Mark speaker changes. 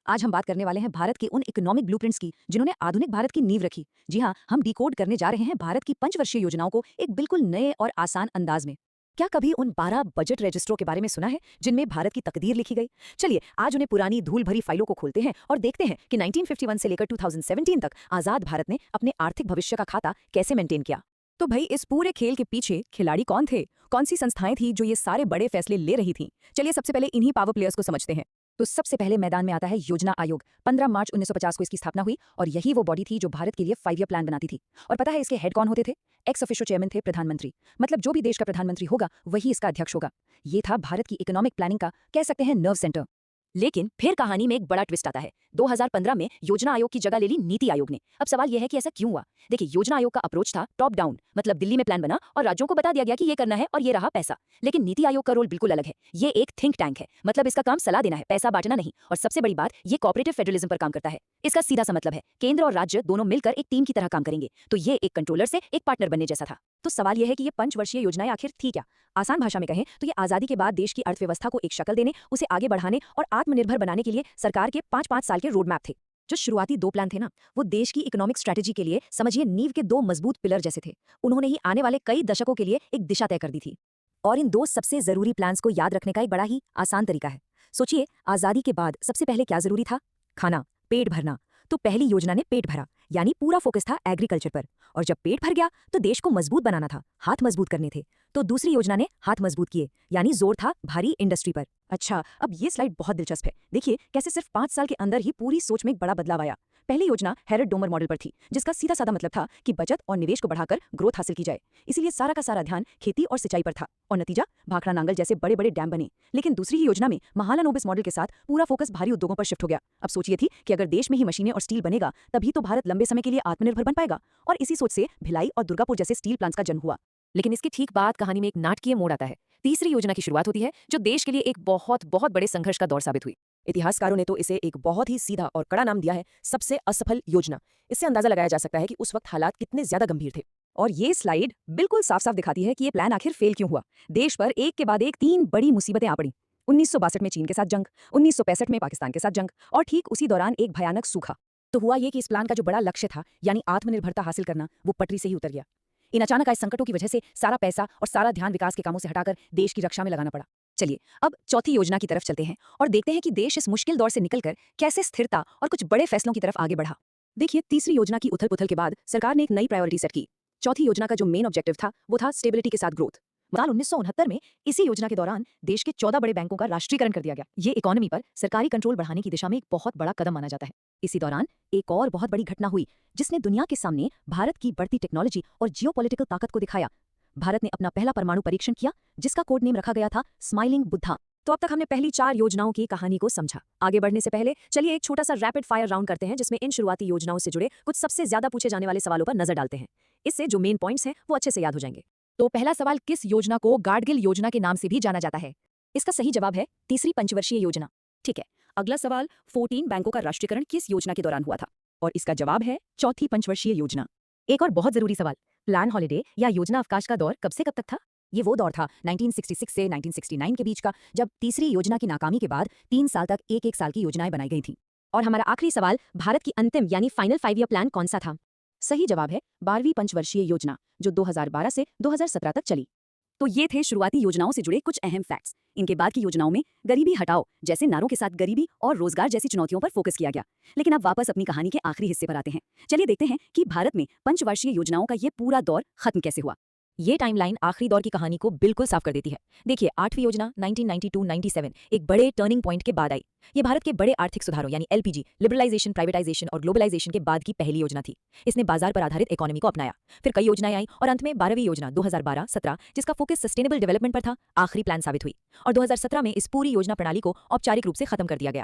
Speaker 1: आज हम बात करने वाले हैं भारत के उन इकोनॉमिक ब्लूप्रिंट्स की जिन्होंने आधुनिक भारत की नींव रखी। जी हाँ, हम डिकोड करने जा रहे हैं भारत की पंचवर्षीय योजनाओं को एक बिल्कुल नए और आसान अंदाज में। क्या कभी उन 12 बजट रजिस्टरों के बारे में सुना है जिनमें भारत की तकदीर लिखी गई? चलिए आज उन्हें पुरानी धूल भरी फाइलों को खोलते हैं और देखते हैं कि 1951 से लेकर 2017 तक आजाद भारत ने अपने आर्थिक भविष्य का खाता कैसे मेंटेन किया। तो भाई इस पूरे खेल के पीछे खिलाड़ी कौन थे, कौन सी संस्थाएं थी जो ये सारे बड़े फैसले ले रही थी? चलिए सबसे पहले इन्हीं पावर प्लेयर्स को समझते हैं। तो सबसे पहले मैदान में आता है योजना आयोग। 15 मार्च 1950 को इसकी स्थापना हुई और यही वो बॉडी थी जो भारत के लिए 5 ईयर प्लान बनाती थी। और पता है इसके हेड कौन होते थे? एक्स ऑफिशियो चेयरमैन थे प्रधानमंत्री। मतलब जो भी देश का प्रधानमंत्री होगा वही इसका अध्यक्ष होगा। ये था भारत की इकोनॉमिक प्लानिंग का कह सकते हैं नर्व सेंटर। लेकिन फिर कहानी में एक बड़ा ट्विस्ट आता है। 2015 में योजना आयोग की जगह ले ली नीति आयोग ने। अब सवाल यह है कि ऐसा क्यों हुआ? देखिए, योजना आयोग का अप्रोच था टॉप डाउन, मतलब दिल्ली में प्लान बना और राज्यों को बता दिया गया कि ये करना है और ये रहा पैसा। लेकिन नीति आयोग का रोल बिल्कुल अलग है। ये एक थिंक टैंक है, मतलब इसका काम सलाह देना है, पैसा बांटना नहीं। और सबसे बड़ी बात, ये कोऑपरेटिव फेडरलिज्म पर काम करता है। इसका सीधा सा मतलब है केंद्र और राज्य दोनों मिलकर एक टीम की तरह काम करेंगे। तो ये एक कंट्रोलर से एक पार्टनर बनने जैसा था। तो सवाल यह है कि ये पंचवर्षीय योजनाएं आखिर थी क्या? आसान भाषा में कहें तो ये आजादी के बाद देश की अर्थव्यवस्था को एक शक्ल देने, उसे आगे बढ़ाने और आत्मनिर्भर बनाने के लिए सरकार के 5-5 साल के रोड मैप थे। जो शुरुआती 2 प्लान थे ना, वो देश की इकोनॉमिक स्ट्रेटजी के लिए समझिए नींव के 2 मजबूत पिलर जैसे थे। उन्होंने ही आने वाले कई दशकों के लिए एक दिशा तय कर दी थी। और इन 2 सबसे जरूरी प्लान्स को याद रखने का एक बड़ा ही आसान तरीका है। सोचिए, आजादी के बाद सबसे पहले क्या जरूरी था? खाना, पेट भरना। तो पहली योजना ने पेट भरा, यानी पूरा फोकस था एग्रीकल्चर पर। और जब पेट भर गया तो देश को मजबूत बनाना था, हाथ मजबूत करने थे। तो दूसरी योजना ने हाथ मजबूत किए, यानी जोर था भारी इंडस्ट्री पर। अच्छा, अब ये स्लाइड बहुत दिलचस्प है। देखिए कैसे सिर्फ 5 साल के अंदर ही पूरी सोच में एक बड़ा बदलाव आया। पहली योजना हेरड डोमर मॉडल पर थी, जिसका सीधा साधा मतलब था कि बचत और निवेश को बढ़ाकर ग्रोथ हासिल की जाए। इसीलिए सारा का सारा ध्यान खेती और सिंचाई पर था और नतीजा भाखड़ा नांगल जैसे बड़े बड़े डैम बने। लेकिन दूसरी ही योजना में महालनोबिस मॉडल के साथ पूरा फोकस भारी उद्योगों पर शिफ्ट हो गया। अब सोचिए थी कि अगर देश में ही मशीनें और स्टील बनेगा तभी तो भारत लंबे समय के लिए आत्मनिर्भर बन पाएगा। और इसी सोच से भिलाई और दुर्गापुर जैसे स्टील प्लांट्स का जन्म हुआ। लेकिन इसके ठीक बाद कहानी में एक नाटकीय मोड़ आता है। तीसरी योजना की शुरुआत होती है, जो देश के लिए एक बहुत बहुत बड़े संघर्ष का दौर साबित हुई। इतिहासकारों ने तो इसे एक बहुत ही सीधा और कड़ा नाम दिया है, सबसे असफल योजना। इससे अंदाजा लगाया जा सकता है कि उस वक्त हालात कितने ज्यादा गंभीर थे। और ये स्लाइड बिल्कुल साफ साफ दिखाती है कि ये प्लान आखिर फेल क्यों हुआ। देश पर एक के बाद एक 3 बड़ी मुसीबतें आ पड़ी। 1962 में चीन के साथ जंग, 1965 में पाकिस्तान के साथ जंग और ठीक उसी दौरान एक भयानक सूखा। तो हुआ ये कि इस प्लान का जो बड़ा लक्ष्य था, यानी आत्मनिर्भरता हासिल करना, वो पटरी से ही उतर गया। इन अचानक आए संकटों की वजह से सारा पैसा और सारा ध्यान विकास के कामों से हटाकर देश की रक्षा में लगाना पड़ा। चलिए अब चौथी योजना की तरफ चलते हैं और देखते हैं कि देश इस मुश्किल दौर से निकलकर कैसे स्थिरता और कुछ बड़े फैसलों की तरफ आगे बढ़ा। देखिए, तीसरी योजना की उथल-पुथल के बाद सरकार ने एक नई प्रायोरिटी सेट की। चौथी योजना का जो मेन ऑब्जेक्टिव था वो था स्टेबिलिटी के साथ ग्रोथ। साल 1969 में इसी योजना के दौरान देश के 14 बड़े बैंकों का राष्ट्रीयकरण कर दिया गया। ये इकोनॉमी पर सरकारी कंट्रोल बढ़ाने की दिशा में एक बहुत बड़ा कदम माना जाता है। इसी दौरान एक और बहुत बड़ी घटना हुई जिसने दुनिया के सामने भारत की बढ़ती टेक्नोलॉजी और जियोपॉलिटिकल ताकत को दिखाया। भारत ने अपना पहला परमाणु परीक्षण किया, जिसका कोड नेम रखा गया था स्माइलिंग बुद्धा। तो अब तक हमने पहली 4 योजनाओं की कहानी को समझा। आगे बढ़ने से पहले चलिए एक छोटा सा रैपिड फायर राउंड करते हैं, जिसमें इन शुरुआती योजनाओं से जुड़े कुछ सबसे ज्यादा पूछे जाने वाले सवालों पर नजर डालते हैं। इससे जो मेन पॉइंट्स हैं वो अच्छे से याद हो जाएंगे। तो पहला सवाल, किस योजना को गाडगिल योजना के नाम से भी जाना जाता है? इसका सही जवाब है तीसरी पंचवर्षीय योजना। ठीक है, अगला सवाल, 14 बैंकों का राष्ट्रीयकरण किस योजना के दौरान हुआ था? और इसका जवाब है चौथी पंचवर्षीय योजना। एक और बहुत जरूरी सवाल, प्लान हॉलिडे या योजना अवकाश का दौर कब से कब तक था? ये वो दौर था 1966 से 1969 के बीच का, जब तीसरी योजना की नाकामी के बाद 3 साल तक एक साल की योजनाएं बनाई गई थी। और हमारा आखिरी सवाल, भारत की अंतिम यानी फाइनल 5 ईयर प्लान कौन सा था? सही जवाब है 12वीं पंचवर्षीय योजना, जो 2012 से 2017 तक चली। तो ये थे शुरुआती योजनाओं से जुड़े कुछ अहम फैक्ट्स। इनके बाद की योजनाओं में गरीबी हटाओ जैसे नारों के साथ गरीबी और रोजगार जैसी चुनौतियों पर फोकस किया गया। लेकिन अब वापस अपनी कहानी के आखिरी हिस्से पर आते हैं। चलिए देखते हैं कि भारत में पंचवर्षीय योजनाओं का ये पूरा दौर खत्म कैसे हुआ। ये टाइमलाइन आखिरी दौर की कहानी को बिल्कुल साफ कर देती है। देखिए, 8वीं योजना 1992-97 एक बड़े टर्निंग पॉइंट के बाद आई। ये भारत के बड़े आर्थिक सुधारों यानी एलपीजी, लिबरलाइजेशन, प्राइवेटाइजेशन और ग्लोबलाइजेशन के बाद की पहली योजना थी। इसने बाजार पर आधारित इकोनॉमी को अपनाया। फिर कई योजनाएं आई और अंत में 12वीं योजना 2012-17, जिसका फोकस सस्टेनेबल डेवलपमेंट पर था, आखिरी प्लान साबित हुई। और 2017 में इस पूरी योजना प्रणाली को औपचारिक रूप से खत्म कर दिया गया।